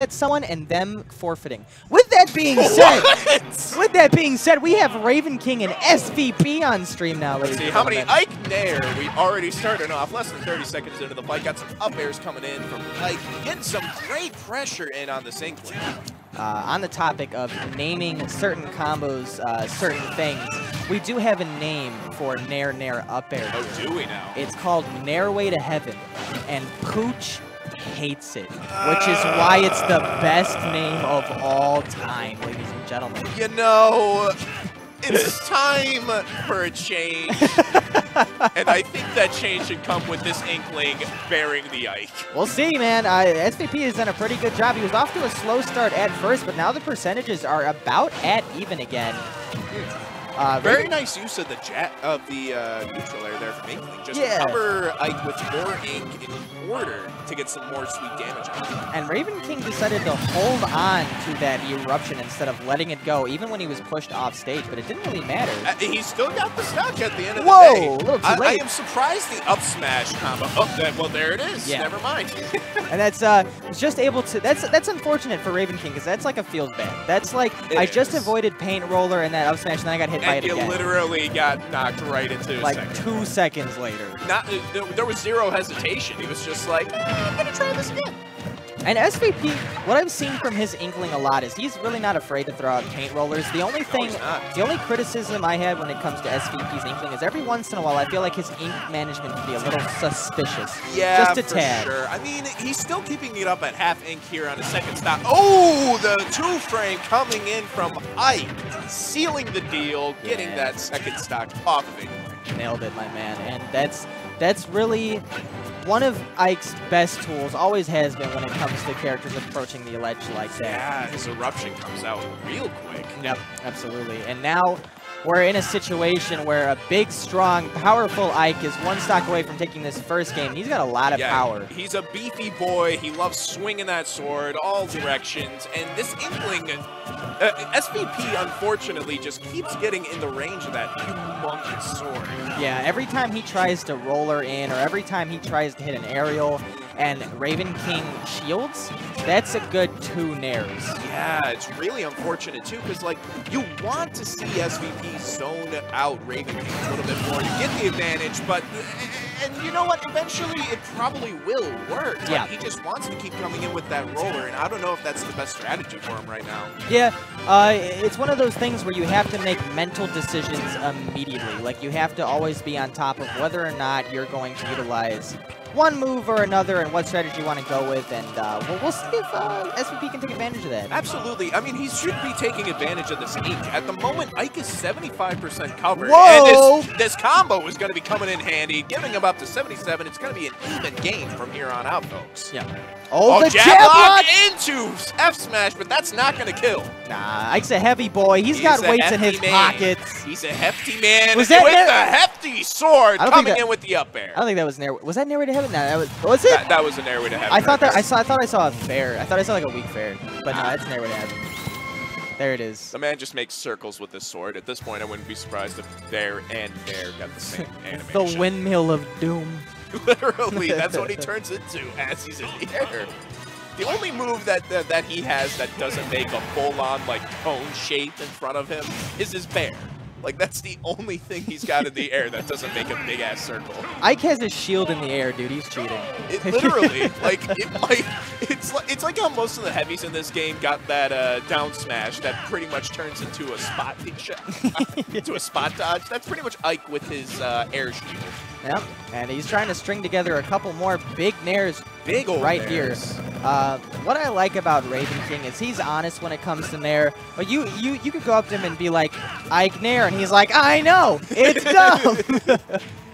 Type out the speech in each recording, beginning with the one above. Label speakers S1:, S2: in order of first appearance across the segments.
S1: at someone and them forfeiting. With that being said, we have Ravenking and SVP on stream now.
S2: Let's see how many Ike Nair we already started off. Less than 30 seconds into the fight. Got some up airs coming in from Ike. Getting some great pressure in on this Inkling.
S1: On the topic of naming certain combos, certain things, we do have a name for Nair up air.
S2: Oh, do we now?
S1: It's called Nair Way to Heaven, and Pooch hates it, which is why it's the best name of all time, ladies and gentlemen.
S2: You know, it's time for a change, and I think that change should come with this Inkling bearing the Ike.
S1: We'll see, man. SVP has done a pretty good job. He was off to a slow start at first, but now the percentages are about at even again.
S2: Very nice use of the neutral air there from Inkling. Just cover Ike with more ink in order to get some more sweet damage on him.
S1: And Ravenking decided to hold on to that eruption instead of letting it go, even when he was pushed off stage, but it didn't really matter.
S2: He still got the stock at the end of the
S1: Whoa,
S2: day.
S1: a little too late.
S2: I am surprised the up smash combo. Oh, well, there it is. Yeah. Never mind.
S1: And that's just able to. That's unfortunate for Ravenking because that's like a feels bad. That's like I just avoided paint roller and that up smash, and then I got hit by it again.
S2: And you literally got knocked right into
S1: like 2 seconds later.
S2: There was zero hesitation. He was just like, I'm gonna try this again.
S1: And SVP, what I've seen from his Inkling a lot is he's really not afraid to throw out paint rollers. The only thing, the only criticism I had when it comes to SVP's Inkling is every once in a while I feel like his ink management can be a little suspicious.
S2: Yeah,
S1: just a tad.
S2: Sure. I mean, he's still keeping it up at half ink here on his second stop. Oh, the 2-frame coming in from Ike, sealing the deal, getting that second stock off of it.
S1: Nailed it, my man. And that's really one of Ike's best tools, always has been when it comes to characters approaching the ledge like that.
S2: Yeah, his eruption comes out real quick.
S1: Yep, absolutely. And now we're in a situation where a big, strong, powerful Ike is one stock away from taking this first game. He's got a lot of power.
S2: He's a beefy boy. He loves swinging that sword all directions. And this Inkling, SVP, unfortunately, just keeps getting in the range of that humongous sword.
S1: Yeah, every time he tries to roller in or every time he tries to hit an aerial and Ravenking shields, that's a good 2 nairs.
S2: Yeah, it's really unfortunate too, because like you want to see SVP zone out Ravenking a little bit more to get the advantage, but and you know what? Eventually, it probably will work.
S1: Yeah.
S2: He just wants to keep coming in with that roller, and I don't know if that's the best strategy for him right now.
S1: Yeah, it's one of those things where you have to make mental decisions immediately. Like, you have to always be on top of whether or not you're going to utilize one move or another and what strategy you want to go with, and we'll see if SVP can take advantage of that.
S2: Absolutely. I mean, he should be taking advantage of this ink. At the moment, Ike is 75% covered.
S1: Whoa!
S2: And this combo is going to be coming in handy, giving him up to 77. It's going to be an even game from here on out, folks.
S1: Yeah. Oh, the
S2: jab lock into F smash, but that's not going to kill.
S1: Nah, Ike's a heavy boy. He's got weights in his pockets.
S2: He's a hefty man
S1: Was that
S2: with the hefty sword coming in with the up air.
S1: I don't think that was Nair. Was that Nair Way to Heaven? No, was it?
S2: That was a Nair Way to Heaven.
S1: I thought I saw a fair. I thought I saw like a weak fair, but no, it's Nair Way to Heaven. There it is.
S2: The man just makes circles with this sword. At this point, I wouldn't be surprised if there and there got the same animation.
S1: The windmill of doom.
S2: Literally, that's what he turns into as he's in the air. The only move that he has that doesn't make a full-on like cone shape in front of him is his bear. Like, that's the only thing he's got in the air that doesn't make a big-ass circle.
S1: Ike has a shield in the air, dude. He's cheating.
S2: Literally. Like, it's like how most of the heavies in this game got that down smash that pretty much turns into a spot dodge. That's pretty much Ike with his air shield.
S1: Yep, and he's trying to string together a couple more big nairs right here. What I like about Ravenking is he's honest when it comes to nair. But you could go up to him and be like, Ike nair, and he's like, I know, it's dumb.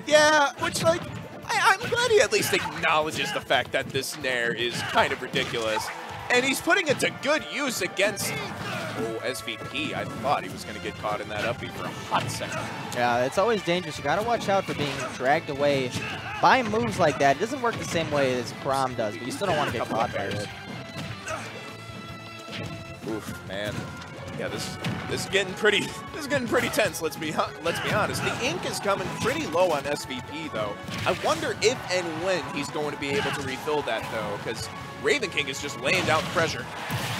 S2: Yeah, which like, I'm glad he at least acknowledges the fact that this nair is kind of ridiculous. And he's putting it to good use against SVP. I thought he was going to get caught in that uppy for a hot second.
S1: Yeah, it's always dangerous. You got to watch out for being dragged away by moves like that. It doesn't work the same way as Prom does, but you still don't want to get caught by it.
S2: Oof, man. Yeah, this is getting pretty tense. Let's be honest. The ink is coming pretty low on SVP though. I wonder if and when he's going to be able to refill that though, because Ravenking is just laying down pressure.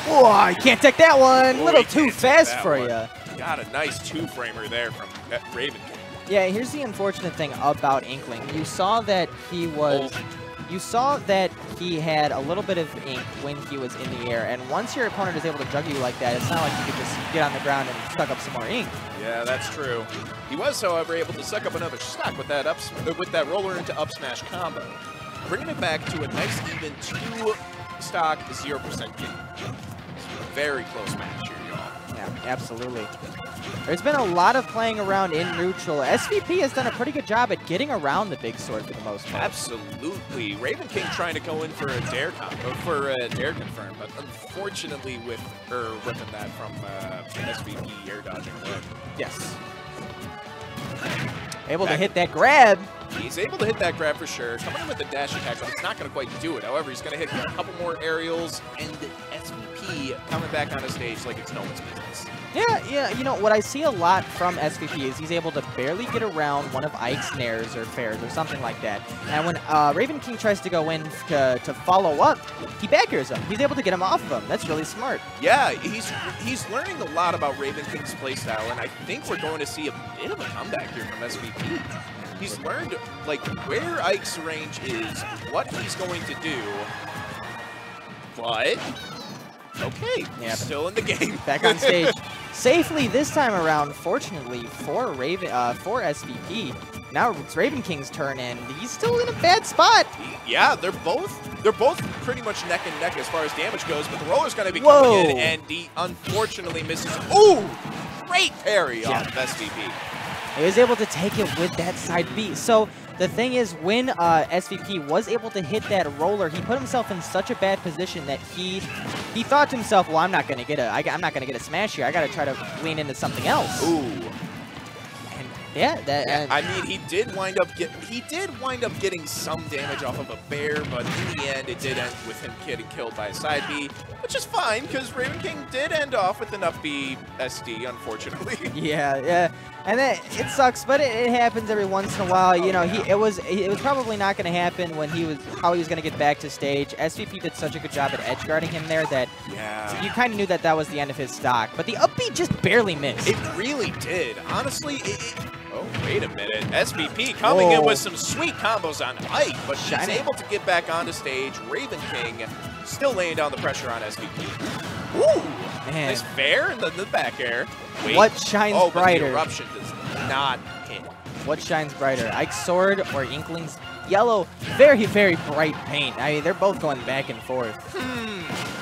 S1: Oh, I can't take that one. A
S2: Oh,
S1: little
S2: he
S1: too
S2: can't take
S1: fast
S2: that
S1: for
S2: one.
S1: you.
S2: Got a nice two-framer there from Ravenking.
S1: Yeah, here's the unfortunate thing about Inkling. You saw that he was... You saw that he had a little bit of ink when he was in the air, and once your opponent is able to juggle you like that, it's not like you could just get on the ground and suck up some more ink.
S2: Yeah, that's true. He was, however, able to suck up another stock with that roller into up smash combo, bringing it back to a nice even 2-stock 0% game. Very close match here, y'all.
S1: Yeah, absolutely. There's been a lot of playing around in neutral. SVP has done a pretty good job at getting around the big sword for the most part.
S2: Absolutely. Ravenking trying to go in for a dare confirm, but unfortunately with her ripping that from SVP air dodging there.
S1: Yes. Able to hit that grab.
S2: He's able to hit that grab for sure. Coming in with the dash attack, but it's not going to quite do it. However, he's going to hit a couple more aerials, and SVP coming back on the stage like it's no one's business.
S1: Yeah, you know, what I see a lot from SVP is he's able to barely get around one of Ike's nairs or fairs or something like that. And when Ravenking tries to go in to follow up, he back airs him. He's able to get him off of him. That's really smart.
S2: Yeah, he's learning a lot about Ravenking's playstyle, and I think we're going to see a bit of a comeback here from SVP. He's learned, like, where Ike's range is, what he's going to do, but... Okay,
S1: yeah,
S2: still in the game.
S1: Back on stage. Safely this time around, fortunately, for SVP. Now it's Ravenking's turn, and he's still in a bad spot.
S2: Yeah, they're both pretty much neck and neck as far as damage goes, but the roller's going to be coming in, and he unfortunately misses. Ooh! Great parry off SVP.
S1: He was able to take it with that side B. So the thing is, when SVP was able to hit that roller, he put himself in such a bad position that he thought to himself, "Well, I'm not gonna get a smash here. I gotta try to lean into something else."
S2: Ooh.
S1: And yeah,
S2: I mean, he did wind up getting some damage off of a bear, but in the end, it did end with him getting killed by a side B, which is fine because Ravenking did end off with an up B SD, unfortunately.
S1: Yeah. And it sucks, but it happens every once in a while. You know, it was probably not going to happen when how he was going to get back to stage. SVP did such a good job at edge guarding him there that you kind of knew that was the end of his stock. But the up B just barely missed.
S2: It really did. Honestly, oh, wait a minute. SVP coming in with some sweet combos on Ike, but she's able to get back onto stage. Ravenking still laying down the pressure on SVP. Ooh!
S1: Man.
S2: Nice fair in the back air. Wait.
S1: What shines brighter?
S2: But the eruption does not hit.
S1: What shines brighter, Ike's sword or Inkling's yellow, very, very bright paint? I mean, they're both going back and forth.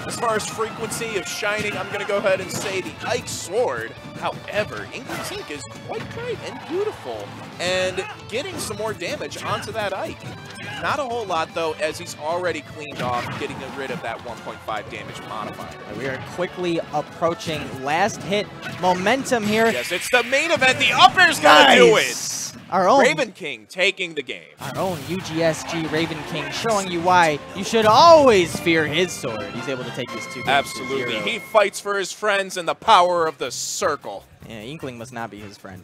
S2: As far as frequency of shining, I'm going to go ahead and say the Ike sword. However, Inkling's ink is quite bright and beautiful, and getting some more damage onto that Ike. Not a whole lot, though, as he's already cleaned off, getting rid of that 1.5 damage modifier.
S1: We are quickly approaching last hit momentum here.
S2: Yes, it's the main event. The upper's going to do it.
S1: Our own
S2: Ravenking taking the game.
S1: Our own UGSG Ravenking showing you why you should always fear his sword. He's able to take these 2 games.
S2: Absolutely. He fights for his friends and the power of the circle.
S1: Yeah, Inkling must not be his friend.